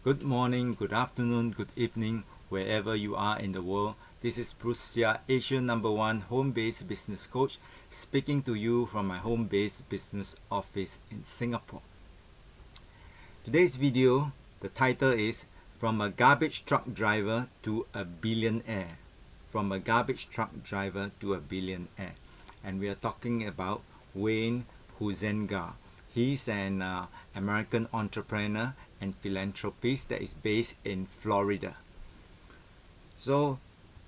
Good morning, good afternoon, good evening, wherever you are in the world. This is Bruce Xia, Asia #1 home-based business coach, speaking to you from my home-based business office in Singapore. Today's video, the title is From a Garbage Truck Driver to a Billionaire. From a garbage truck driver to a billionaire. And we are talking about Wayne Huizenga. He's an American entrepreneur and philanthropist that is based in Florida. So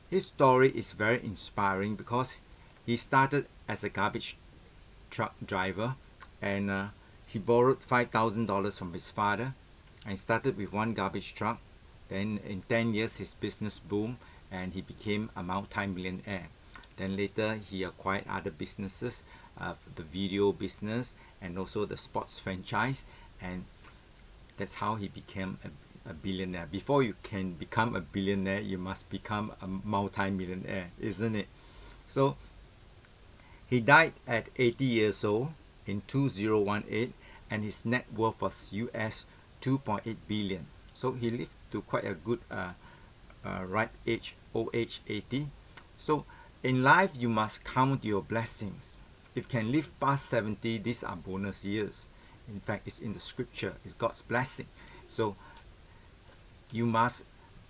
his story is very inspiring because he started as a garbage truck driver and he borrowed $5,000 from his father and started with one garbage truck. Then in 10 years his business boomed and he became a multi-millionaire. Then later he acquired other businesses, the video business and also the sports franchise, and that's how he became a billionaire. Before you can become a billionaire, you must become a multi-millionaire, isn't it? So he died at 80 years old in 2018 and his net worth was US 2.8 billion. So he lived to quite a good ripe age, old age 80. So in life, you must count your blessings. If you can live past 70, these are bonus years. In fact, it's in the scripture. It's God's blessing. So you must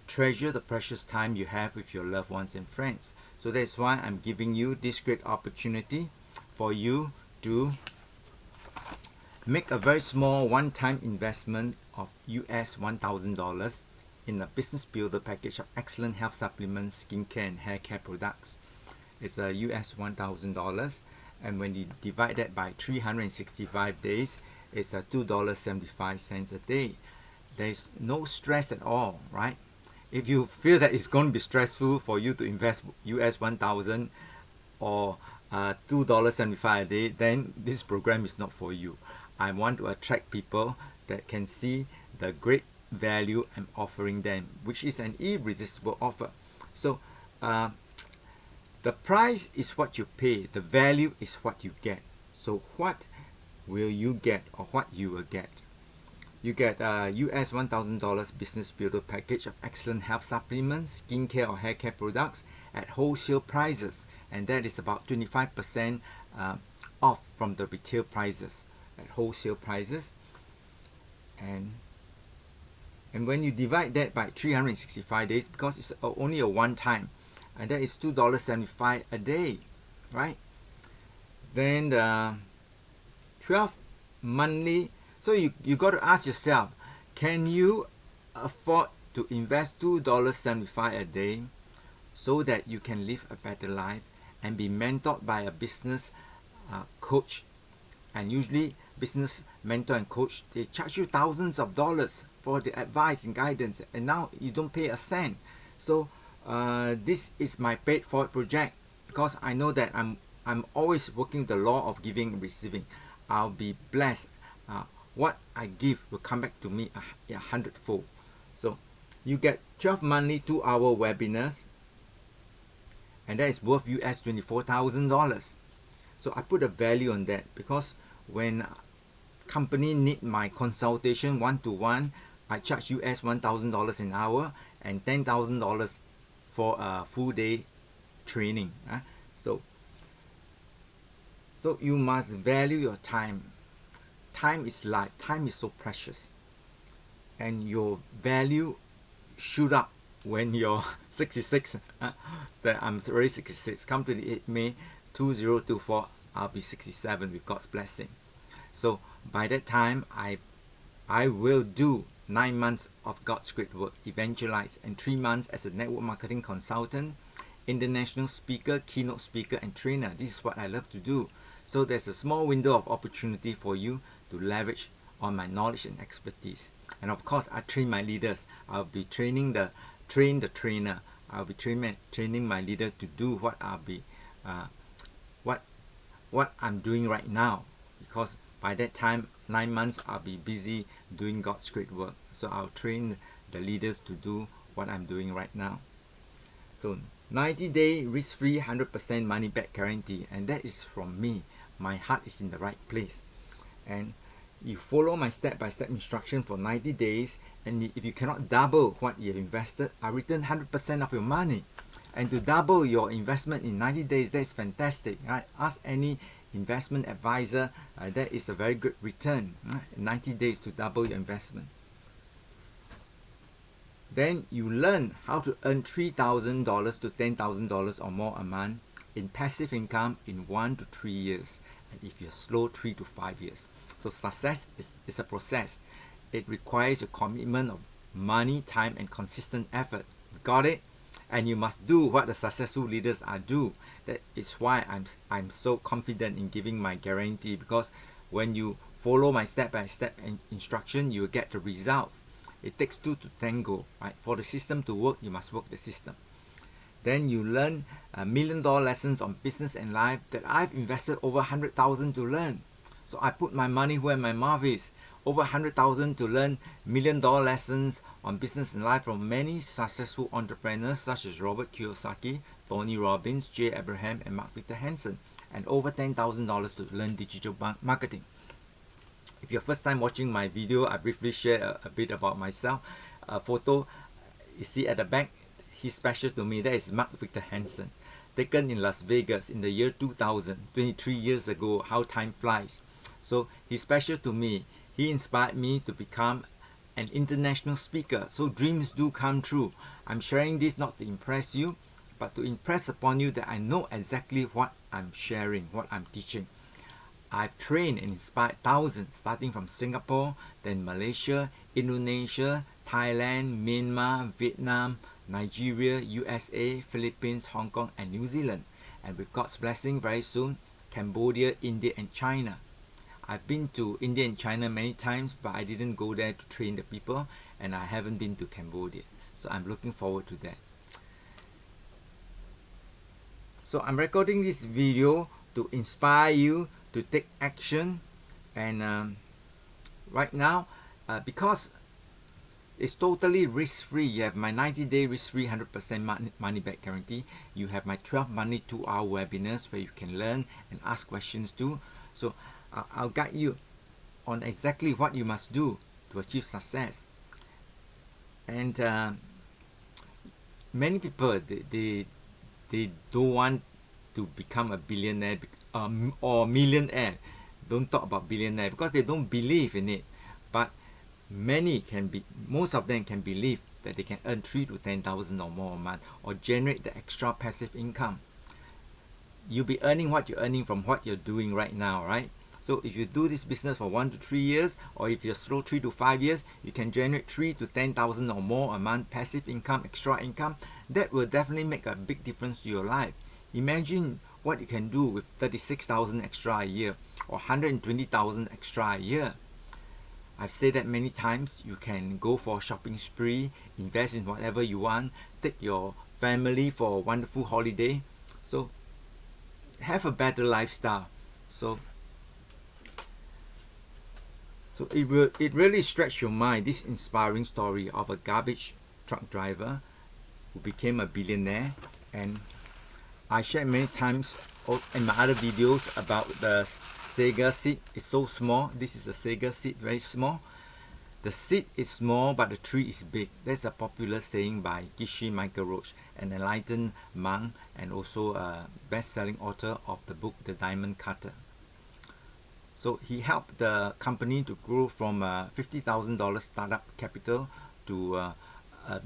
treasure the precious time you have with your loved ones and friends. So that's why I'm giving you this great opportunity for you to make a very small one-time investment of US $1,000 in a business builder package of excellent health supplements, skincare and hair care products. It's a US $1,000, and when you divide that by 365 days, it's a $2.75 a day. There's no stress at all, right? If you feel that it's going to be stressful for you to invest US 1,000 or $2.75 a day, then this program is not for you. I want to attract people that can see the great value I'm offering them, which is an irresistible offer. So the price is what you pay, the value is what you get. So what will you get, or what you will get? You get a US $1,000 business builder package of excellent health supplements, skincare or hair care products at wholesale prices, and that is about 25% off from the retail prices at wholesale prices. And when you divide that by 365 days, because it's only a one time, and that is $2.75 a day, right? Then the 12 monthly. So you got to ask yourself, can you afford to invest $2.75 a day so that you can live a better life and be mentored by a business coach? And usually business mentor and coach, they charge you thousands of dollars for the advice and guidance, and now you don't pay a cent. So this is my paid forward project, because I know that I'm always working the law of giving and receiving. I'll be blessed. What I give will come back to me a hundredfold. So you get 12 monthly 2-hour webinars, and that is worth US $24,000. So I put a value on that, because when company need my consultation one-to-one, I charge US $1,000 an hour and $10,000 for a full day training. So you must value your time. Time is life. Time is so precious, and your value shoot up when you're 66. That I'm already 66. Come 28 May 2024, I'll be 67 with God's blessing. So by that time, I will do 9 months of God's great work, evangelize, and 3 months as a network marketing consultant, international speaker, keynote speaker, and trainer. This is what I love to do. So there's a small window of opportunity for you to leverage on my knowledge and expertise. And of course, I train my leaders. I'll be training the trainer. I'll be training my leader to do what I'll be what I'm doing right now, because by that time, 9 months, I'll be busy doing God's great work. So I'll train the leaders to do what I'm doing right now. So 90-day risk-free 100% money back guarantee, and that is from me. My heart is in the right place. And You follow my step-by-step instruction for 90 days, and if you cannot double what you have invested, I return 100% of your money. And to double your investment in 90 days, that is fantastic, right? Ask any investment advisor, that is a very good return, right? 90 days to double your investment. Then you learn how to earn $3,000 to $10,000 or more a month in passive income in 1 to 3 years. And if you're slow, 3 to 5 years. So success is a process. It requires a commitment of money, time, and consistent effort. Got it? And you must do what the successful leaders are do. That is why I'm so confident in giving my guarantee, because when you follow my step-by-step instruction, you will get the results. It takes two to tango, right? For the system to work, you must work the system. Then you learn $1 million lessons on business and life that I've invested over 100,000 to learn. So I put my money where my mouth is. Over 100,000 to learn $1 million lessons on business and life from many successful entrepreneurs such as Robert Kiyosaki, Tony Robbins, Jay Abraham, and Mark Victor Hansen, and over $10,000 to learn digital marketing. If you're first time watching my video, I briefly share a bit about myself. A photo you see at the back, he's special to me. That is Mark Victor Hansen, taken in Las Vegas in the year 2000, 23 years ago. How time flies. So he's special to me. He inspired me to become an international speaker. So dreams do come true. I'm sharing this not to impress you, but to impress upon you that I know exactly what I'm sharing, what I'm teaching. I've trained and inspired thousands, starting from Singapore, then Malaysia, Indonesia, Thailand, Myanmar, Vietnam, Nigeria, USA, Philippines, Hong Kong, and New Zealand. And with God's blessing, very soon, Cambodia, India, and China. I've been to India and China many times, but I didn't go there to train the people, and I haven't been to Cambodia. So I'm looking forward to that. So I'm recording this video to inspire you to take action, and right now, because it's totally risk-free, you have my 90-day risk-free 100% money-back guarantee. You have my 12 money 2-hour webinars where you can learn and ask questions too. So I'll guide you on exactly what you must do to achieve success. And many people, they don't want to become a billionaire or millionaire. Don't talk about billionaire because they don't believe in it. But most of them can believe that they can earn 3 to 10,000 or more a month, or generate the extra passive income. You'll be earning what you're earning from what you're doing right now, right? So if you do this business for 1 to 3 years, or if you're slow 3 to 5 years, you can generate 3 to 10,000 or more a month passive income, extra income. That will definitely make a big difference to your life. Imagine what you can do with 36,000 extra a year, or 120,000 extra a year. I've said that many times. You can go for a shopping spree, invest in whatever you want, take your family for a wonderful holiday. So have a better lifestyle. So it really stretched your mind, this inspiring story of a garbage truck driver who became a billionaire. And I shared many times in my other videos about the Sega seed. It's so small. This is a Sega seed, very small. The seed is small, but the tree is big. That's a popular saying by Geshe Michael, an enlightened monk and also a best-selling author of the book The Diamond Cutter. So he helped the company to grow from $50,000 startup capital to a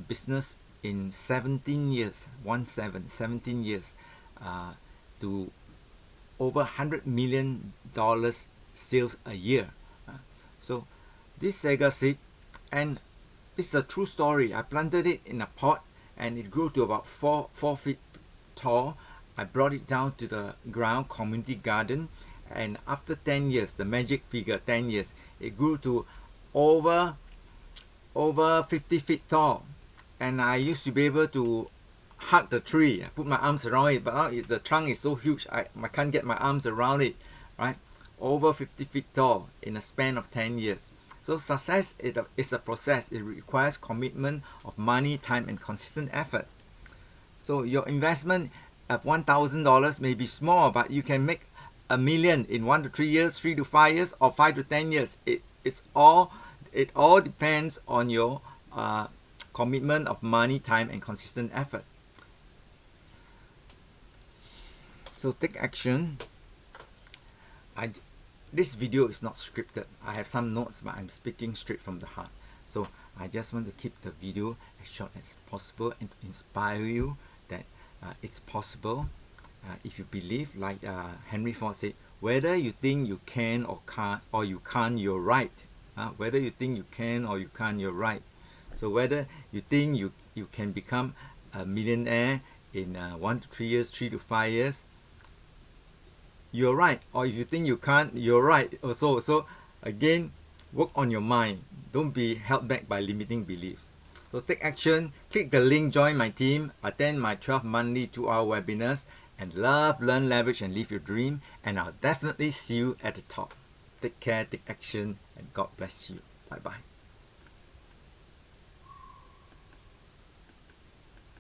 business in 17 years, 17 years, to over $100 million sales a year. So this Sega seed, and this is a true story. I planted it in a pot and it grew to about 4 feet tall. I brought it down to the ground, community garden, and after 10 years, the magic figure, 10 years, it grew to over 50 feet tall. And I used to be able to hug the tree. I put my arms around it, but now the trunk is so huge, I can't get my arms around it, right? Over 50 feet tall in a span of 10 years. So success is a process. It requires commitment of money, time, and consistent effort. So your investment of $1,000 may be small, but you can make a million in 1 to 3 years, 3 to 5 years, or 5 to 10 years. It all depends on your commitment of money, time, and consistent effort. So take action. This video is not scripted. I have some notes, but I'm speaking straight from the heart. So I just want to keep the video as short as possible and to inspire you that it's possible. If you believe, like Henry Ford said, whether you think you can or you can't, you're right. Whether you think you can or you can't, you're right. So whether you think you can become a millionaire in 1 to 3 years, 3 to 5 years, you're right. Or if you think you can't, you're right also. So again, work on your mind. Don't be held back by limiting beliefs. So take action. Click the link, join my team, attend my 12 monthly 2-hour webinars, and love, learn, leverage, and live your dream. And I'll definitely see you at the top. Take care, take action, and God bless you. Bye-bye.